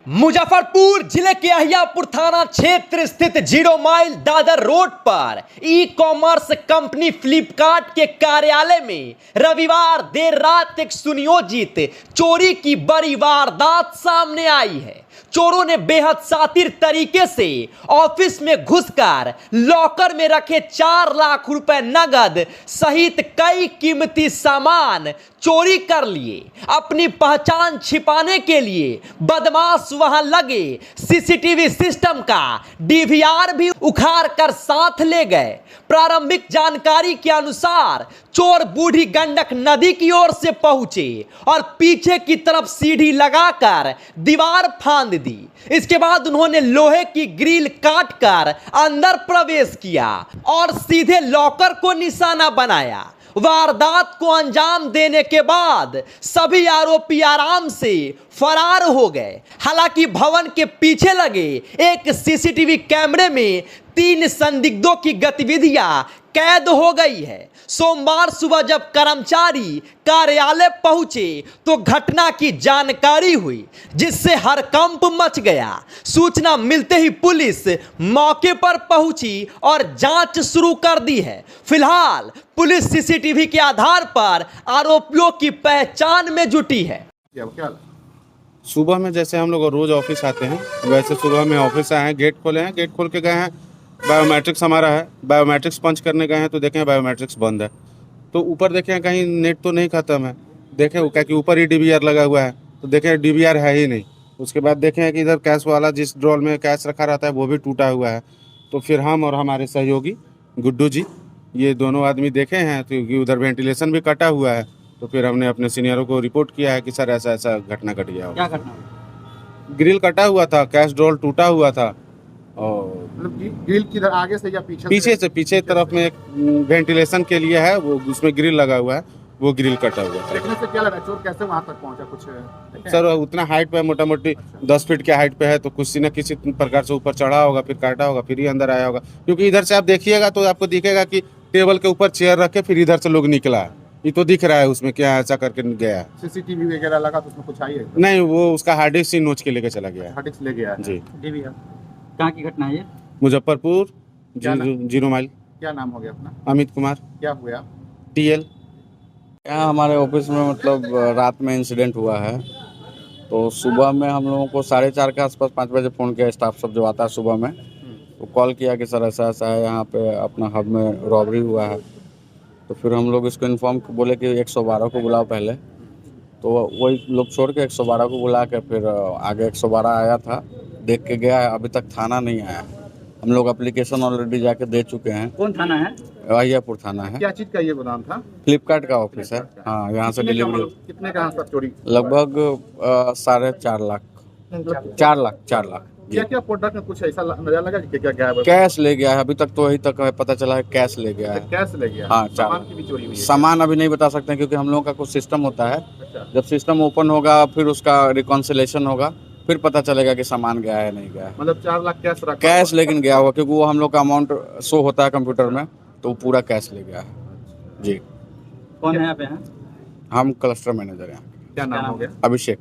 मुजफ्फरपुर जिले के अहियापुर थाना क्षेत्र स्थित 0 माइल दादर रोड पर ई कॉमर्स कंपनी फ्लिपकार्ट के कार्यालय में रविवार देर रात एक सुनियोजित चोरी की बड़ी वारदात सामने आई है। चोरों ने बेहद शातिर तरीके से ऑफिस में घुसकर लॉकर में रखे 4 लाख रुपए नगद सहित कई कीमती सामान चोरी कर लिए। अपनी पहचान छिपाने के लिए बदमाश वहां लगे सीसीटीवी सिस्टम का डीवीआर भी उखाड़ कर साथ ले गए। प्रारंभिक जानकारी के अनुसार चोर बूढ़ी गंडक नदी की ओर से पहुंचे और पीछे की तरफ सीढ़ी लगाकर दीवार फांद दी। इसके बाद उन्होंने लोहे की ग्रिल काटकर अंदर प्रवेश किया और सीधे लॉकर को निशाना बनाया। वारदात को अंजाम देने के बाद सभी आरोपी आराम से फरार हो गए। हालांकि भवन के पीछे लगे एक सीसीटीवी कैमरे में 3 संदिग्धों की गतिविधियां कैद हो गई है। सोमवार सुबह जब कर्मचारी कार्यालय पहुंचे तो घटना की जानकारी हुई, जिससे हड़कंप मच गया। सूचना मिलते ही पुलिस मौके पर पहुंची और जांच शुरू कर दी है। फिलहाल पुलिस सीसीटीवी के आधार पर आरोपियों की पहचान में जुटी है। सुबह में जैसे हम लोग रोज ऑफिस आते हैं वैसे सुबह में ऑफिस आए हैं, गेट खोले हैं, गेट खोल के गए हैं। बायोमेट्रिक्स हमारा है, बायोमेट्रिक्स पंच करने गए हैं तो देखें बायोमेट्रिक्स बंद है। तो ऊपर देखें कहीं नेट तो नहीं ख़त्म है, देखें क्या कि ऊपर ही डीवीआर लगा हुआ है तो देखें डीवीआर है ही नहीं। उसके बाद देखें कि इधर कैश वाला जिस ड्रॉर में कैश रखा रहता है वो भी टूटा हुआ है। तो फिर हम और हमारे सहयोगी गुड्डू जी ये दोनों आदमी देखे हैं तो उधर वेंटिलेशन भी कटा हुआ है। तो फिर हमने अपने सीनियरों को रिपोर्ट किया है कि सर ऐसा ऐसा घटना घट गया। क्या घटना? ग्रिल कटा हुआ था, कैश ड्रॉर टूटा हुआ था और मतलब ग्रिल किधर आगे से या पीछे? पीछे तरफ में एक वेंटिलेशन के लिए है, वो उसमें ग्रिल लगा हुआ है, वो ग्रिल कटा हुआ था। देखने से क्या लगा चोर कैसे वहां तक पहुंचा? कुछ सर उतना हाइट पे मोटा मोटी 10 फीट के हाइट पे है तो किसी न किसी प्रकार से ऊपर चढ़ा होगा, फिर काटा होगा, फिर ही अंदर आया होगा। क्योंकि इधर से आप देखिएगा तो आपको दिखेगा कि टेबल के ऊपर चेयर रखे फिर इधर से लोग निकला। ये तो दिख रहा है उसमें क्या ऐसा करके गया। सीसीटीवी वगैरह लगा तो उसमें कुछ आई है? नहीं, वो उसका हार्ड डिस्क ही नोच के लेके चला गया। हार्ड डिस्क ले गया है जी। कहाँ की घटना है ये? मुजफ्फरपुर क्या नाम? 0 माइल। क्या नाम हो गया अपना? अमित कुमार क्या हुआ? TL। यहाँ हमारे ऑफिस में मतलब रात में इंसिडेंट हुआ है। तो सुबह में हम लोगों को 4:30 के आसपास 5 बजे फ़ोन किया स्टाफ सब जो आता है सुबह में, तो कॉल किया कि सर ऐसा ऐसा है, यहाँ पे अपना हब में रॉबरी हुआ है। तो फिर हम लोग इसको इन्फॉर्म बोले कि 112 को बुलाओ पहले। तो वही लोग छोड़ के 112 को बुला के फिर आगे 112 आया था, देख के गया है। अभी तक थाना नहीं आया। हम लोग एप्लीकेशन ऑलरेडी जाके दे चुके हैं। कौन थाना है? अहियापुर थाना है। क्या चीज का ये गोदाम था? फ्लिपकार्ट का ऑफिस है। हाँ, यहाँ से डिलीवरी। कितने का सब चोरी? लगभग 4.5 लाख, 4 लाख। क्या क्या प्रोडक्ट में कुछ ऐसा नजर लगा कि क्या गया? कैश ले गया है, अभी तक तो वही तक पता चला है कैश ले गया है। कैश ले गया? हाँ, सामान की भी चोरी हुई है? सामान अभी नहीं बता सकते क्योंकि हम लोगों का कुछ सिस्टम होता है। अच्छा। जब सिस्टम ओपन होगा फिर उसका रिकॉन्सिलेशन होगा, फिर पता चलेगा कि सामान गया है नहीं गया है। मतलब 4 लाख कैश रखा? कैश लेकिन गया हुआ क्योंकि वो हम लोग का अमाउंट शो होता है कंप्यूटर में, तो वो पूरा कैश ले गया है जी। कौन है यहाँ पे? हम क्लस्टर मैनेजर हैं। क्या नाम हो गया? अभिषेक।